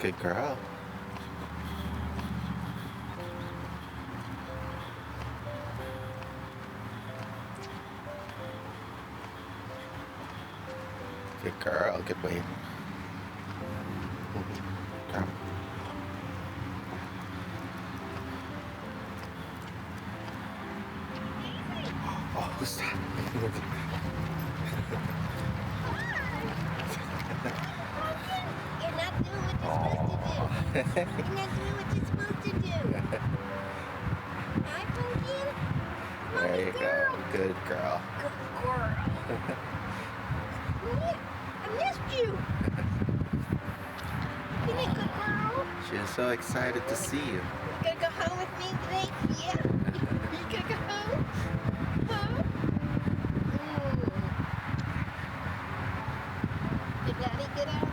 Good girl. Good girl. Good weight. Girl. Oh, who's that? You're not doing what you're supposed to do. You're not doing what you're supposed to do. Hi, Pumpkin. There you girl. go. Good girl. Good girl. I missed you. You a good girl? She is so excited to see you. You gonna go home with me today? Yeah. You gonna go home? Huh? Did Daddy get out?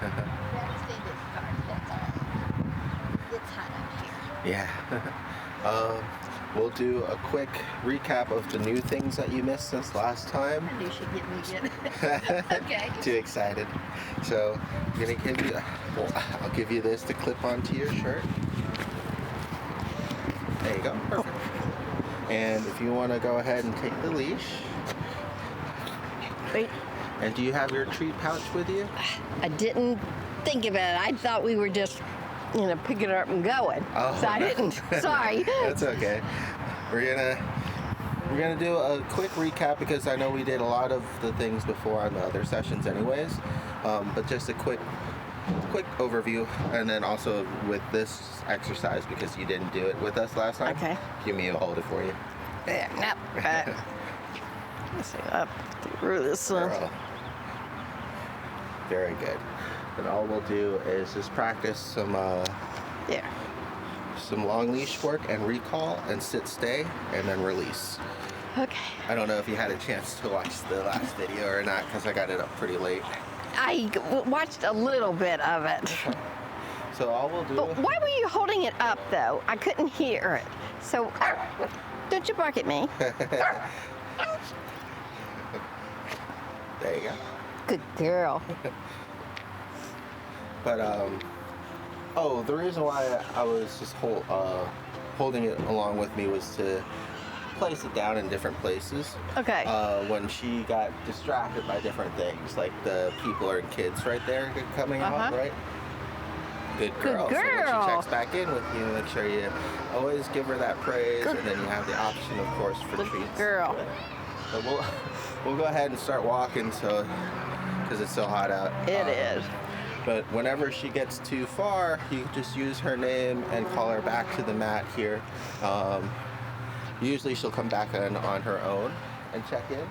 Daddy's favorite part, that's all. It's hot out here. Yeah. We'll do a quick recap of the new things that you missed since last time. I knew she'd get me again. Okay. Too excited. So I'm gonna give you. I'll give you this to clip onto your shirt. There you go. Perfect. And if you want to go ahead and take the leash. Wait. And do you have your treat pouch with you? I didn't think of it. I thought we were just, picking it up and going. Oh, so I didn't. Sorry. That's okay. We're gonna do a quick recap because I know we did a lot of the things before on the other sessions, anyways. But just a quick overview, and then also with this exercise because you didn't do it with us last time. Okay. Give me a hold it for you. Yeah. Nope. Let's see. Up through this one. Girl. Very good. And all we'll do is just practice some long leash work and recall and sit, stay, and then release. Okay. I don't know if you had a chance to watch the last video or not because I got it up pretty late. I watched a little bit of it. So all we'll do. But why were you holding it up, though? I couldn't hear it. So, don't you bark at me. There you go. Good girl. But the reason why I was just holding it along with me was to place it down in different places. Okay. When she got distracted by different things, like the people or kids right there coming out, right? Good girl. Good girl. So when she checks back in with you, make sure you always give her that praise, and then you have the option, of course, for Good treats. girl. So we'll go ahead and start walking, because it's so hot out. It is. But whenever she gets too far, you just use her name and call her back to the mat here. Usually she'll come back on her own and check in.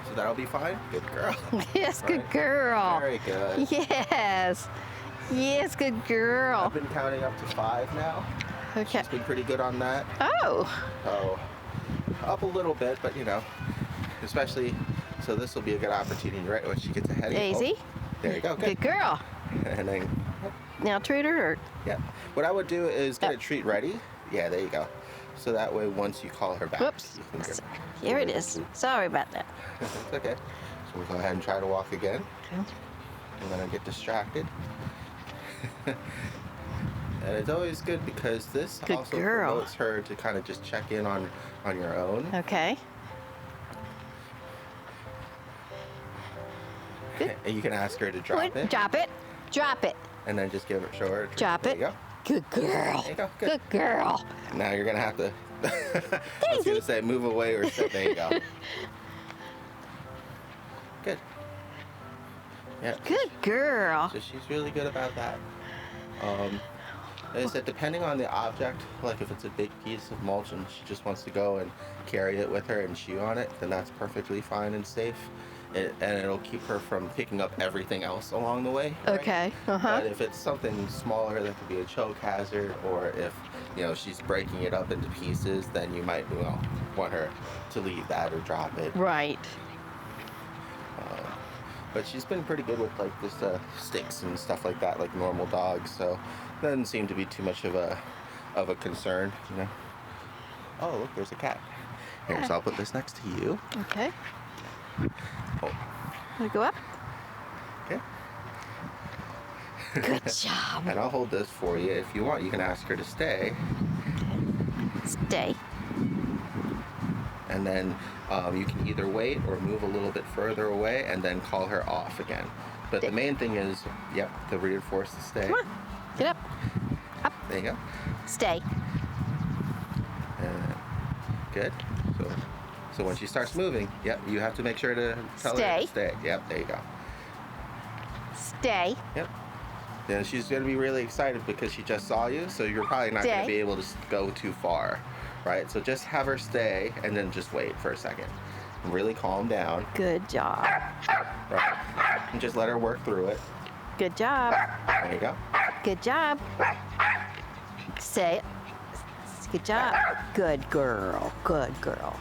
So that'll be fine. Good girl. Yes, good girl. Very good. Yes. Yes, good girl. I've been counting up to 5 now. Okay. She's been pretty good on that. Oh. So up a little bit, but especially, so this will be a good opportunity right when she gets ahead of you. Daisy. Oh, there you go. Good. Good girl. And then, Now treat her. Or... yeah. What I would do is get a treat ready. Yeah, there you go. So that way, once you call her back, Whoops. you can get Here it is. Sorry about that. It's okay. So we'll go ahead and try to walk again. Okay. And then I get distracted. And it's always good because this Good also girl. promotes her to kind of just check in on your own. Okay. Good. And you can ask her to drop it. Drop it. Drop it. And then just show her. Drop there it. You go. Good girl. There you go. Good. Good girl. Now you're gonna have to. I was gonna say move away or sit. There you go. Good. Yeah. Good girl. So she's really good about that. Like I said, depending on the object, like if it's a big piece of mulch and she just wants to go and carry it with her and chew on it, then that's perfectly fine and safe. And it'll keep her from picking up everything else along the way. Right? Okay. But if it's something smaller that could be a choke hazard, or if she's breaking it up into pieces, then you might want her to leave that or drop it. Right. But she's been pretty good with like just sticks and stuff like that, like normal dogs. So doesn't seem to be too much of a concern, Oh, look, there's a cat. Here, so I'll put this next to you. Okay. Oh. Want to go up? Okay. Good job. And I'll hold this for you. If you want, you can ask her to stay. Stay. And then you can either wait or move a little bit further away and then call her off again. But the main thing is, yep, to reinforce the stay. Come on. Get up. Up. There you go. Stay. Good. So when she starts moving, yep, you have to make sure to tell her to stay. Yep, there you go. Stay. Yep. Then she's going to be really excited because she just saw you, so you're probably not going to be able to go too far, right? So just have her stay and then just wait for a second. And really calm down. Good job. Right. And just let her work through it. Good job. There you go. Good job. Say it. Good job. Good girl. Good girl.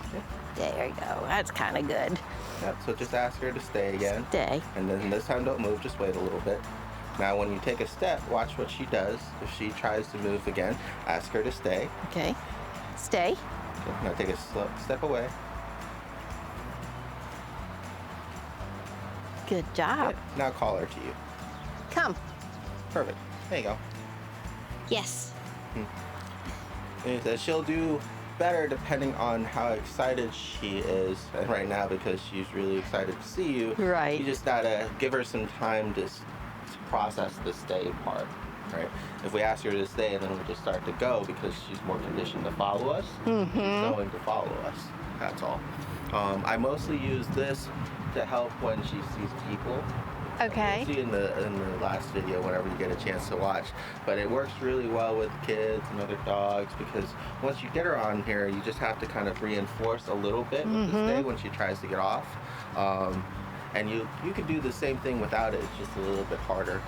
There you go. That's kind of good. Yep, so just ask her to stay again. Stay. And then this time don't move, just wait a little bit. Now when you take a step, watch what she does. If she tries to move again, ask her to stay. Okay. Stay. Okay, now take a step away. Good job. Okay, now call her to you. Come. Perfect. There you go. Yes. And she'll do better depending on how excited she is. And right now, because she's really excited to see you, Right. you just gotta give her some time to process the stay part. Right? If we ask her to stay and then we'll just start to go because she's more conditioned to follow us, she's going to follow us. That's all. I mostly use this to help when she sees people. Okay. You'll see in the last video whenever you get a chance to watch. But it works really well with kids and other dogs because once you get her on here, you just have to kind of reinforce a little bit with the stay when she tries to get off. And you can do the same thing without it. It's just a little bit harder.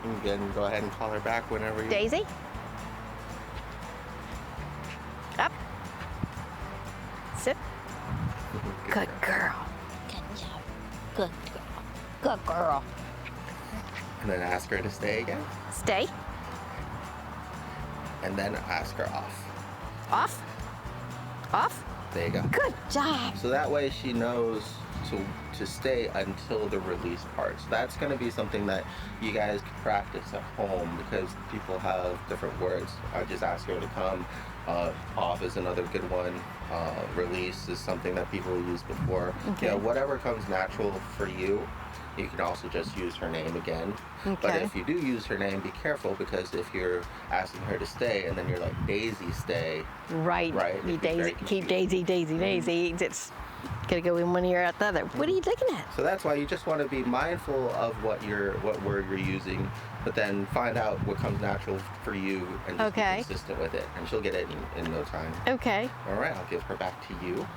You can go ahead and call her back whenever you... Daisy. Up. Sit. Good girl. Good job. Good girl. Good girl. And then ask her to stay again. Stay. And then ask her off. Off. Off. There you go. Good job. So that way she knows to stay until the release part. So that's going to be something that you guys can practice at home because people have different words. I just ask her to come. Off is another good one. Release is something that people use before. Okay. You know, whatever comes natural for you. You can also just use her name again. Okay. But if you do use her name, be careful because if you're asking her to stay and then you're like, Daisy, stay. Right. Right. You Daisy. Keep Daisy, Daisy, Daisy. It's gonna go in one ear out the other. What are you looking at? So that's why you just want to be mindful of what word you're using, but then find out what comes natural for you and just be consistent with it. And she'll get it in no time. Okay. All right, I'll give her back to you.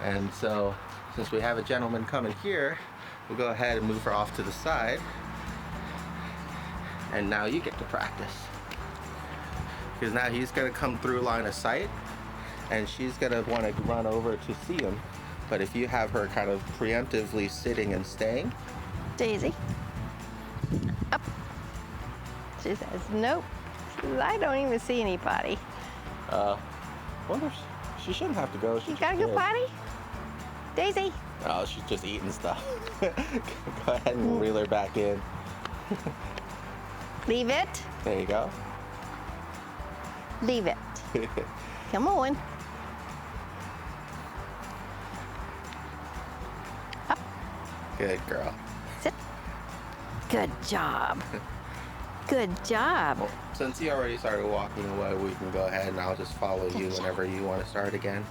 And so, since we have a gentleman coming here, we'll go ahead and move her off to the side. And now you get to practice. Because now he's going to come through line of sight, and she's going to want to run over to see him. But if you have her kind of preemptively sitting and staying. Daisy. Up. She says, nope. She says, I don't even see anybody. Wonder if she shouldn't have to go. You gotta go potty? Daisy. Oh, she's just eating stuff. Go ahead and reel her back in. Leave it. There you go. Leave it. Come on. Up. Good girl. Sit. Good job. Good job. Well, since you already started walking away, we can go ahead and I'll just follow you whenever you want to start again.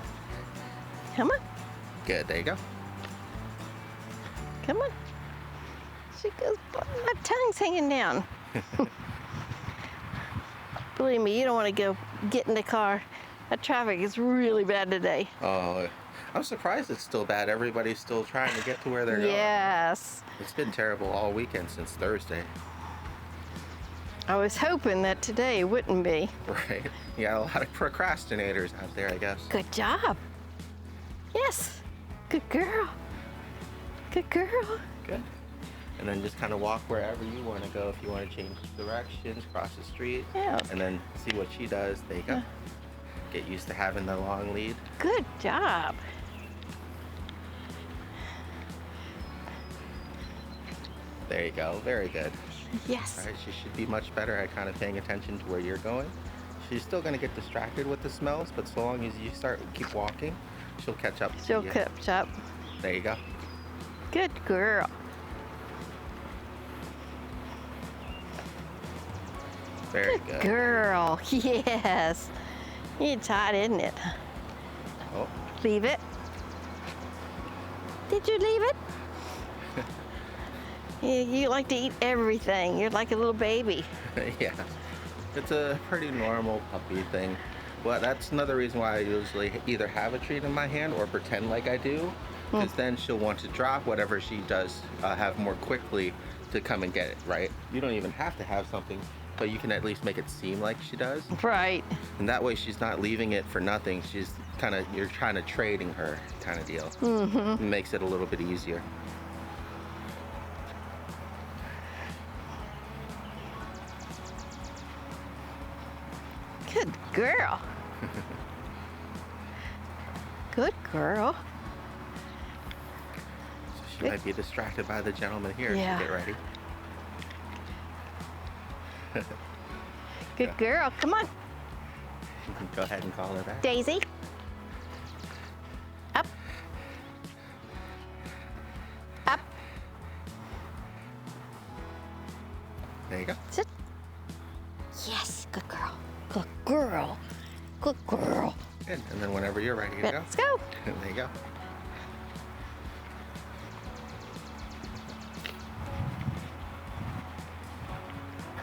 Come on. Good, there you go. Come on. She goes, my tongue's hanging down. Believe me, you don't want to go get in the car. That traffic is really bad today. Oh, I'm surprised it's still bad. Everybody's still trying to get to where they're going. Yes. It's been terrible all weekend since Thursday. I was hoping that today wouldn't be. Right. You got a lot of procrastinators out there, I guess. Good job. Yes. Good girl. Good girl. Good. And then just kind of walk wherever you want to go. If you want to change directions, cross the street, Yeah. and then see what she does. There you go. Get used to having the long lead. Good job. There you go. Very good. Yes. All right, she should be much better at kind of paying attention to where you're going. She's still going to get distracted with the smells, but so long as you keep walking, she'll catch up to She'll you. catch up. There you go. Good girl. Very good. Girl. Yes. It's hot, isn't it? Oh, Leave it. Did you leave it? You like to eat everything. You're like a little baby. yeah. It's a pretty normal puppy thing. Well, that's another reason why I usually either have a treat in my hand or pretend like I do, because then she'll want to drop whatever she does have more quickly to come and get it, right? You don't even have to have something, but you can at least make it seem like she does. Right. And that way she's not leaving it for nothing. She's you're kind of trading her kind of deal. It makes it a little bit easier. Good girl. Good girl. So she might be distracted by the gentleman here. Yeah. So get ready. Good girl. Come on, You can go ahead and call her back. Daisy. Up. Up. There you go. Sit. Yes. Good girl. Good girl. Good girl. Good. And then whenever you're ready to go. Let's go. There you go.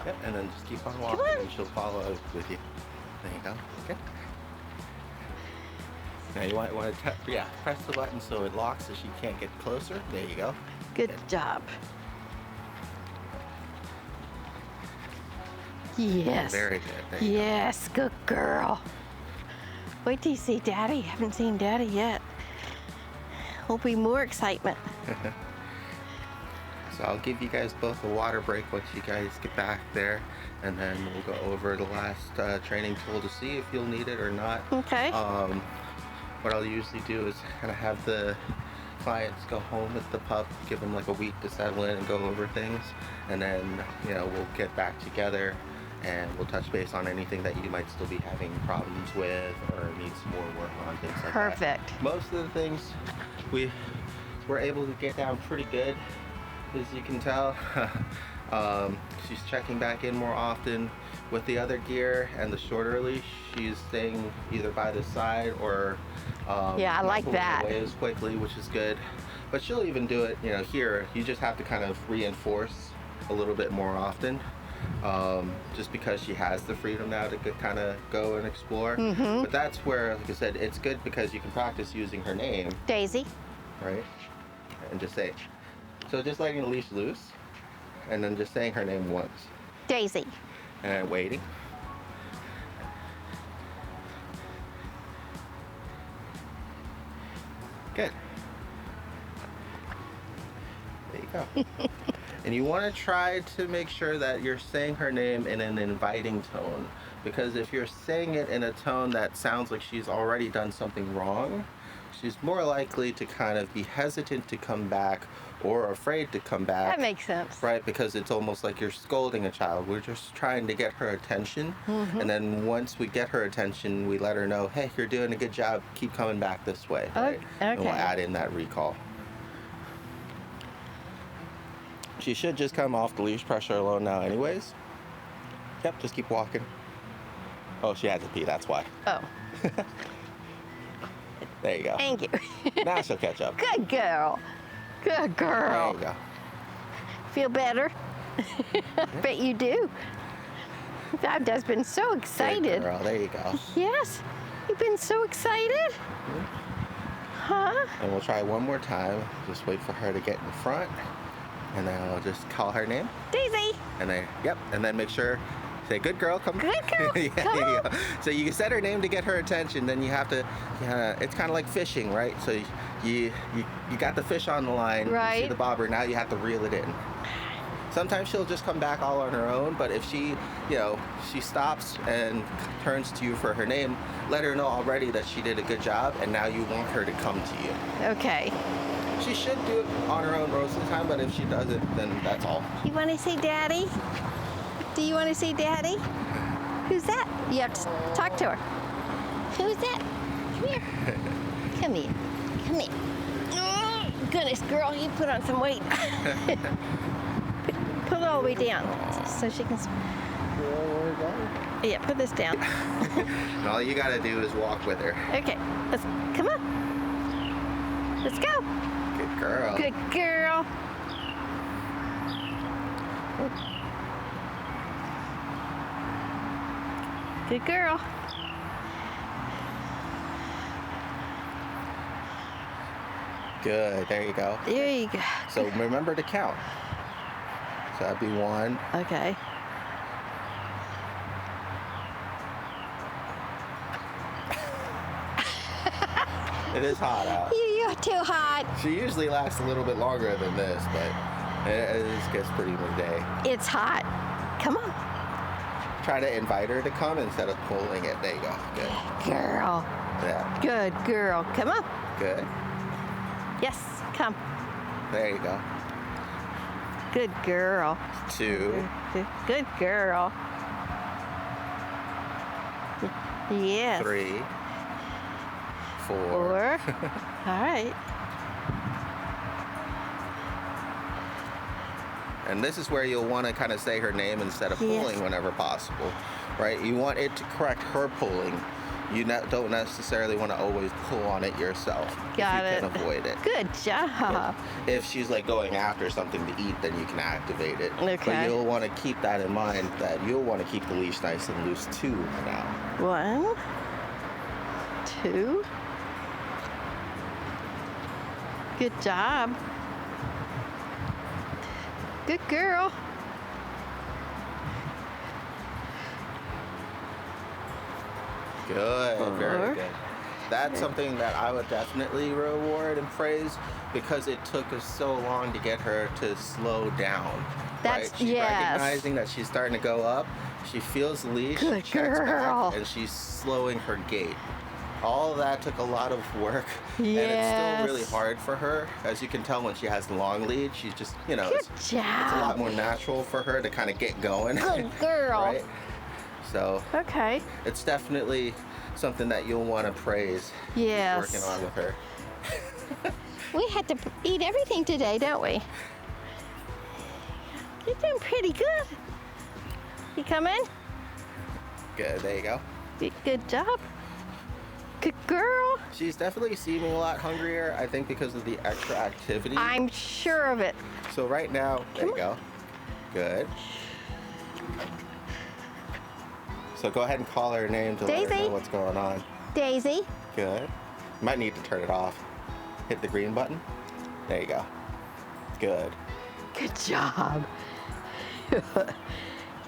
Yep, and then just keep on walking on. and she'll follow with you. There you go. Good. Now you want to press the button so it locks so she can't get closer. There you go. Good job. Yes. Very good. There you Yes, good girl. Wait till you see Daddy. Haven't seen Daddy yet. Will be more excitement. So I'll give you guys both a water break once you guys get back there, and then we'll go over the last training tool to see if you'll need it or not. Okay. What I'll usually do is kind of have the clients go home with the pup, give them like a week to settle in and go over things, and then we'll get back together and we'll touch base on anything that you might still be having problems with or need some more work on, things like that. Perfect. Most of the things we were able to get down pretty good, as you can tell. She's checking back in more often. With the other gear and the shorter leash, she's staying either by the side or Yeah, I like pulling that. away as quickly, which is good. But she'll even do it, here. You just have to kind of reinforce a little bit more often, just because she has the freedom now to kind of go and explore. But that's where, like I said, it's good because you can practice using her name, Daisy. right? And just say, so just letting the leash loose, and then just saying her name once, Daisy. and waiting. Good. There you go. And you want to try to make sure that you're saying her name in an inviting tone, because if you're saying it in a tone that sounds like she's already done something wrong, she's more likely to kind of be hesitant to come back or afraid to come back. That makes sense. Right, because it's almost like you're scolding a child. We're just trying to get her attention, and then once we get her attention, we let her know, hey, you're doing a good job, keep coming back this way, right? And we'll Okay. add in that recall. She should just come off the leash pressure alone now anyways. Yep, just keep walking. Oh, she had to pee, that's why. Oh, There you go. thank you. Now she'll catch up. Good girl. Good girl. There you go. Feel better? Bet you do. I've just been so Good excited. girl, there you go. Yes. You've been so excited? Huh? And we'll try one more time. Just wait for her to get in front. And then I'll just call her name. Daisy. And then, yep, and then make sure, say, good girl, come. Good girl, Yeah, come there you on. go. So you set her name to get her attention, then you have to, it's kind of like fishing, right? So you got the fish on the line, you Right. see the bobber, now you have to reel it in. Sometimes she'll just come back all on her own, but if she, she stops and turns to you for her name, let her know already that she did a good job, and now you want her to come to you. Okay. She should do it on her own most of the time, but if she doesn't, then that's all. You want to see Daddy? Do you want to see Daddy? Who's that? You have to talk to her. Who's that? Come here. Come here. Come here. Oh, goodness, girl, you put on some weight. Put it all the way down so she can. Yeah, put this down. And all you gotta do is walk with her. Okay, come on. Let's go. Good girl. Good girl. Good girl. Good. There you go. There you go. So remember to count. So that'd be 1. Okay. It is hot out. You're too hot. She usually lasts a little bit longer than this, but it just gets pretty midday. It's hot. Come on. Try to invite her to come instead of pulling it. There you go. Good. Girl. Yeah. Good girl. Come on. Good. Yes, come. There you go. Good girl. 2. Good girl. Yes. 3. 4. 4. All right. And this is where you'll want to kind of say her name instead of pulling Yes. whenever possible, right? You want it to correct her pulling. You don't necessarily want to always pull on it yourself. Got if it. you can avoid it. Good job. If she's like going after something to eat, then you can activate it. Okay. But you'll want to keep that in mind, that you'll want to keep the leash nice and loose too now. 1, 2. Good job. Good girl. Good, very 4. good. That's something that I would definitely reward and praise, because it took us so long to get her to slow down. That's- right? She's yes. recognizing that she's starting to go up. She feels the leash, Good checks girl. back, and she's slowing her gait. All of that took a lot of work, and it's Yes. still really hard for her. As you can tell when she has the long lead, she's just, Good it's a lot job. more natural for her to kind of get going. Good girl. Right? So Okay. it's definitely something that you'll want to praise. Yes. Working on with her. We had to eat everything today, don't we? You're doing pretty good. You come in? Good, there you go. Good job. Good girl. She's definitely seeming a lot hungrier, I think, because of the extra activity. I'm sure of it. So right now, there you go. Good. So go ahead and call her name to let her Daisy. know what's going on. Daisy. Good. You might need to turn it off. Hit the green button. There you go. Good. Good job.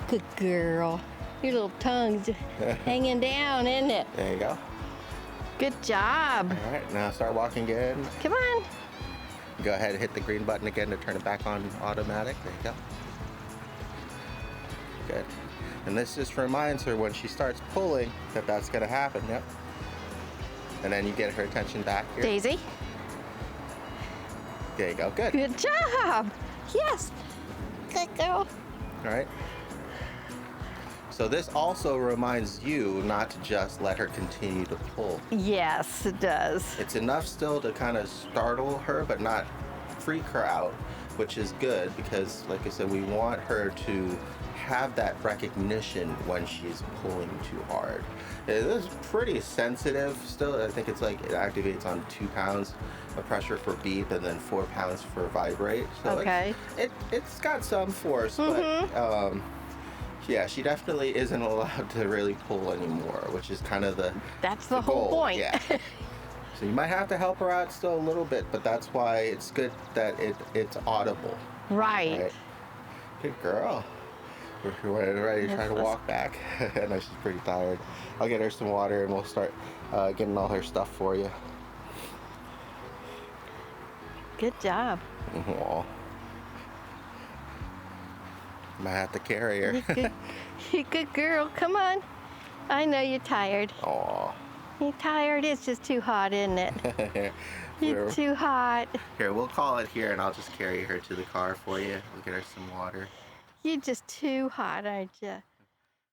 Good girl. Your little tongue's hanging down, isn't it? There you go. Good job. All right, now start walking again. Come on. Go ahead and hit the green button again to turn it back on automatic. There you go. Good. And this just reminds her when she starts pulling that that's going to happen. Yep. And then you get her attention back here. Daisy. There you go. Good. Good job. Yes. Good girl. All right. So this also reminds you not to just let her continue to pull. Yes, it does. It's enough still to kind of startle her, but not freak her out, which is good because, like I said, we want her to have that recognition when she's pulling too hard. It is pretty sensitive still. I think it's like it activates on 2 pounds of pressure for beep and then 4 pounds for vibrate. So Okay. it's got some force, but yeah, she definitely isn't allowed to really pull anymore, which is kind of That's the whole goal. point. Yeah. So you might have to help her out still a little bit, but that's why it's good that it's audible. Right. Right. Good girl. We're ready to try to Yes, walk back. I know she's pretty tired. I'll get her some water and we'll start getting all her stuff for you. Good job. Aw. Might have to carry her. You good girl. Come on. I know you're tired. Aw. You tired? It's just too hot, isn't it? It's too hot. Here, we'll call it here, and I'll just carry her to the car for you. We'll get her some water. You're just too hot, aren't you?